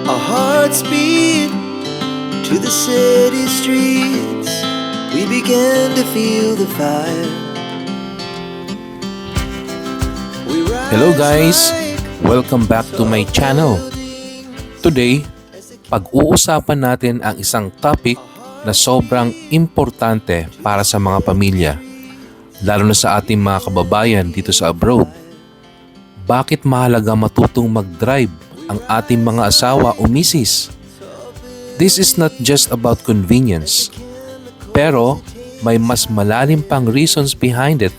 Our hearts beat to the city streets. We began to feel the fire. Hello guys! Welcome back to my channel. Today, pag-uusapan natin ang isang topic na sobrang importante para sa mga pamilya, lalo na sa ating mga kababayan dito sa abroad. Bakit mahalaga matutong mag-drive ang ating mga asawa o misis? This is not just about convenience, pero may mas malalim pang reasons behind it.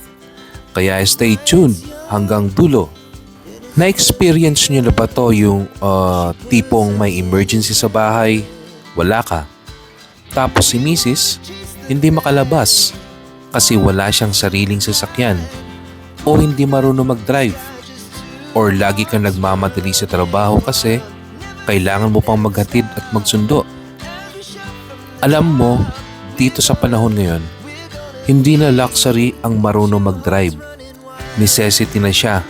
Kaya stay tuned hanggang dulo. Na-experience nyo na ba to yung tipong may emergency sa bahay, wala ka. Tapos si misis hindi makalabas kasi wala siyang sariling sasakyan o hindi marunong mag-drive. Or lagi kang nagmamadali sa trabaho kasi kailangan mo pang maghatid at magsundo. Alam mo, dito sa panahon ngayon, hindi na luxury ang marunong mag-drive. Necessity na siya.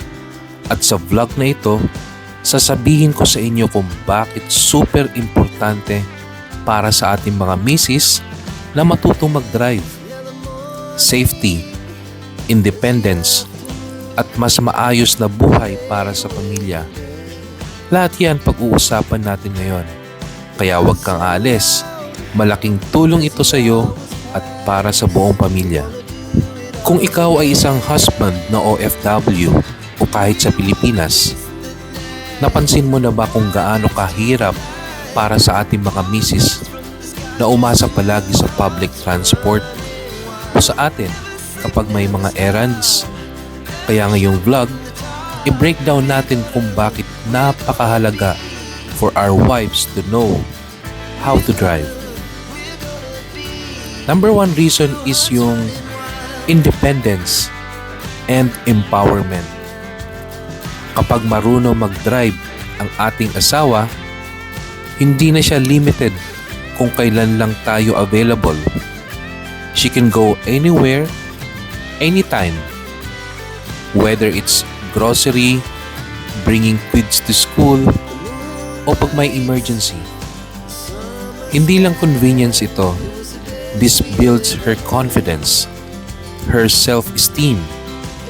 At sa vlog na ito, sasabihin ko sa inyo kung bakit super importante para sa ating mga misis na matutong mag-drive. Safety, independence, at mas maayos na buhay para sa pamilya. Lahat yan pag-uusapan natin ngayon. Kaya huwag kang aalis. Malaking tulong ito sa iyo at para sa buong pamilya. Kung ikaw ay isang husband na OFW o kahit sa Pilipinas, napansin mo na ba kung gaano kahirap para sa ating mga misis na umasa palagi sa public transport o sa atin kapag may mga errands? Kaya ngayong vlog, i-breakdown natin kung bakit napakahalaga for our wives to know how to drive. Number one reason is yung independence and empowerment. Kapag marunong mag-drive ang ating asawa, hindi na siya limited kung kailan lang tayo available. She can go anywhere, anytime. Whether it's grocery, bringing kids to school, o pag may emergency. Hindi lang convenience ito. This builds her confidence, her self-esteem,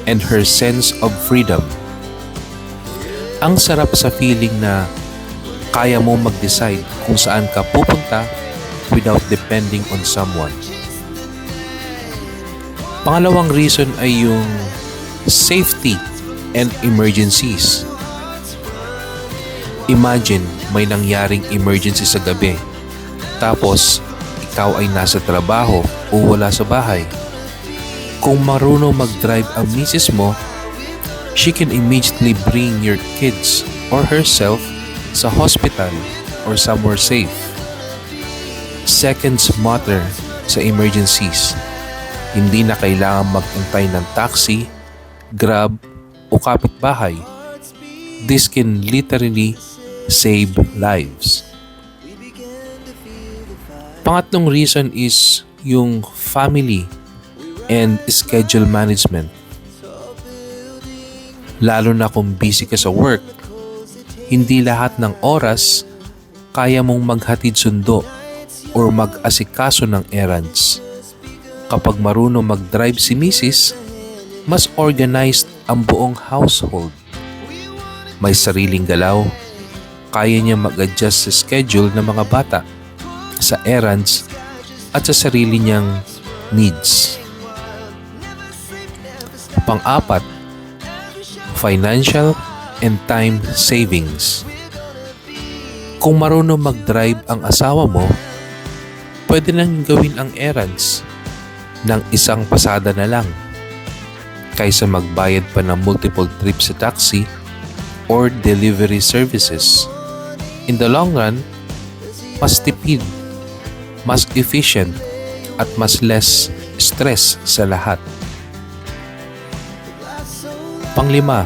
and her sense of freedom. Ang sarap sa feeling na kaya mo mag-decide kung saan ka pupunta without depending on someone. Pangalawang reason ay yung safety and emergencies. Imagine may nangyaring emergency sa gabi, tapos ikaw ay nasa trabaho o wala sa bahay. Kung marunong mag-drive ang misis mo, she can immediately bring your kids or herself sa hospital or somewhere safe. Seconds matter sa emergencies. Hindi na kailangan mag-antay ng taxi, Grab, o kapitbahay. This can literally save lives. Pangatlong reason is yung family and schedule management. Lalo na kung busy ka sa work, hindi lahat ng oras kaya mong maghatid sundo or mag-asikaso ng errands. Kapag marunong mag-drive si misis, mas organized ang buong household. May sariling galaw, kaya niya mag-adjust sa schedule ng mga bata, sa errands, at sa sarili niyang needs. Pang-apat, financial and time savings. Kung marunong mag-drive ang asawa mo, pwede nang gawin ang errands ng isang pasada na lang kaysa magbayad pa ng multiple trips sa taxi or delivery services. In the long run, mas tipid, mas efficient, at mas less stress sa lahat. Panglima,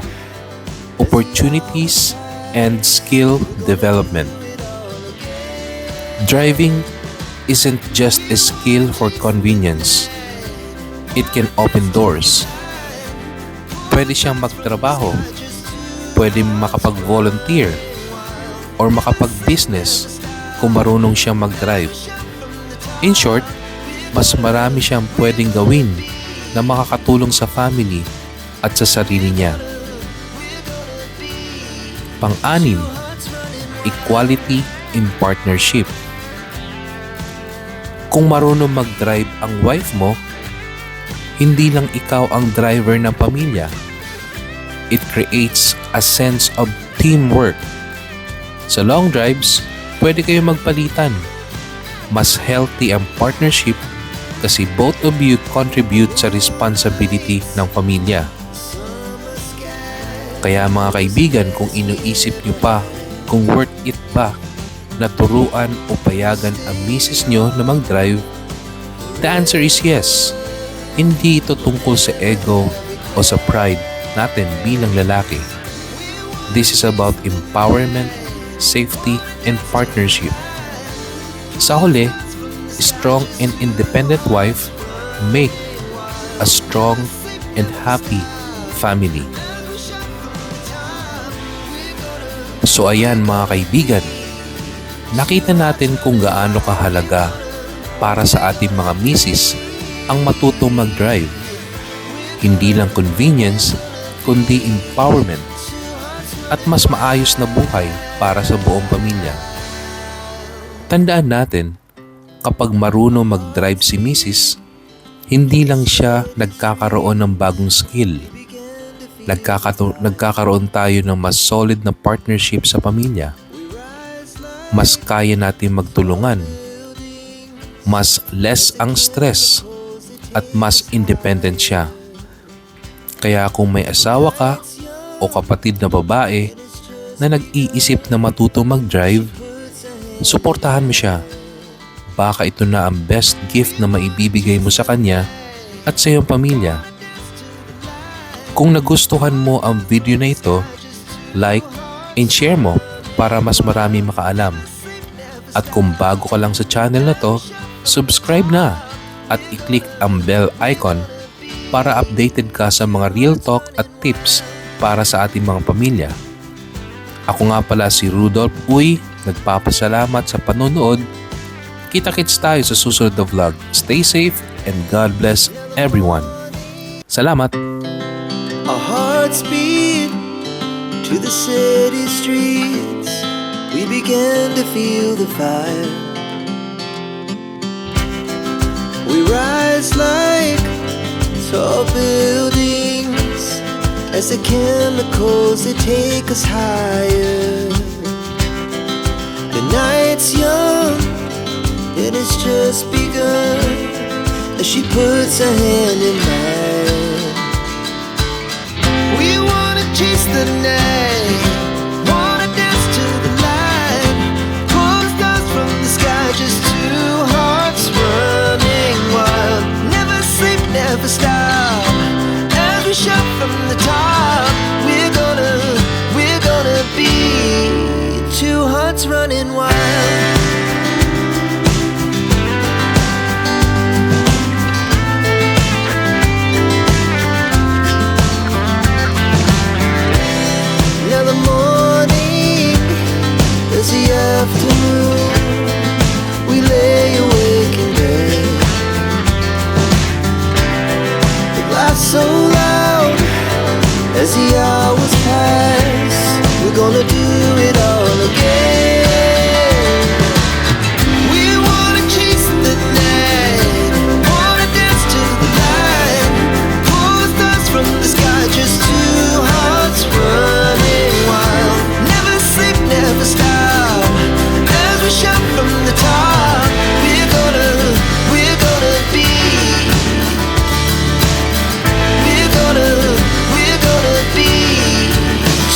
opportunities and skill development. Driving isn't just a skill for convenience. It can open doors. Pwede siyang magtrabaho. Pwede makapag-volunteer. or makapag-business kung marunong siyang mag-drive. In short, mas marami siyang pwedeng gawin na makakatulong sa family at sa sarili niya. Pang-anim, equality in partnership. Kung marunong mag-drive ang wife mo, hindi lang ikaw ang driver ng pamilya. It creates a sense of teamwork. Sa long drives, pwede kayo magpalitan. Mas healthy ang partnership kasi both of you contribute sa responsibility ng pamilya. Kaya mga kaibigan, kung iniisip nyo pa kung worth it ba na turuan o payagan ang misis nyo na mag-drive, the answer is yes. Hindi ito tungkol sa ego o sa pride natin bilang lalaki. This is about empowerment, safety, and partnership. Sa huli, strong and independent wife make a strong and happy family. So ayan mga kaibigan, nakita natin kung gaano kahalaga para sa ating mga misis ang matutong mag-drive. Hindi lang convenience, kundi empowerment at mas maayos na buhay para sa buong pamilya. Tandaan natin, kapag marunong mag-drive si misis, hindi lang siya nagkakaroon ng bagong skill. Nagkakaroon tayo ng mas solid na partnership sa pamilya. Mas kaya natin magtulungan. Mas less ang stress at mas independent siya. Kaya kung may asawa ka o kapatid na babae na nag-iisip na matutong mag-drive, suportahan mo siya. Baka ito na ang best gift na maibibigay mo sa kanya at sa iyong pamilya. Kung nagustuhan mo ang video na ito, like and share mo para mas marami makaalam. At kung bago ka lang sa channel na to, subscribe na at i-click ang bell icon para updated ka sa mga real talk at tips para sa ating mga pamilya. Ako nga pala si Rudolph Uy, nagpapasalamat sa panonood. Kita-kits tayo sa susunod na vlog. Stay safe and God bless everyone. Salamat! Our hearts beat to the city streets. We began to feel the fire. We rise like tall buildings as the chemicals they take us higher. The night's young, it has just begun as she puts her hand in mine. We wanna chase the night, wanna dance to the light, pull the stars from the sky, just two hearts running wild. Never sleep, never stop, as we shout from the top. We're gonna be two hearts running wild. Now the morning is the afternoon. We lay awake in bed. The laugh so loud as the hours pass. We're gonna do it all again. We wanna chase the night, wanna dance to the light, pull the stars from the sky, just two hearts running wild. Never sleep, never stop, as we shout from the top. We're gonna be, we're gonna be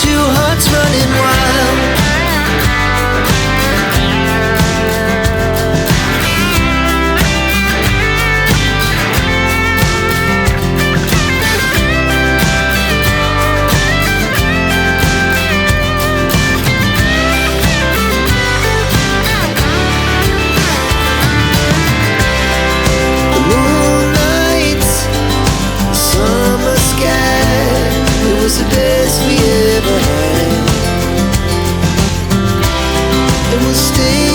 two hearts running wild. will stay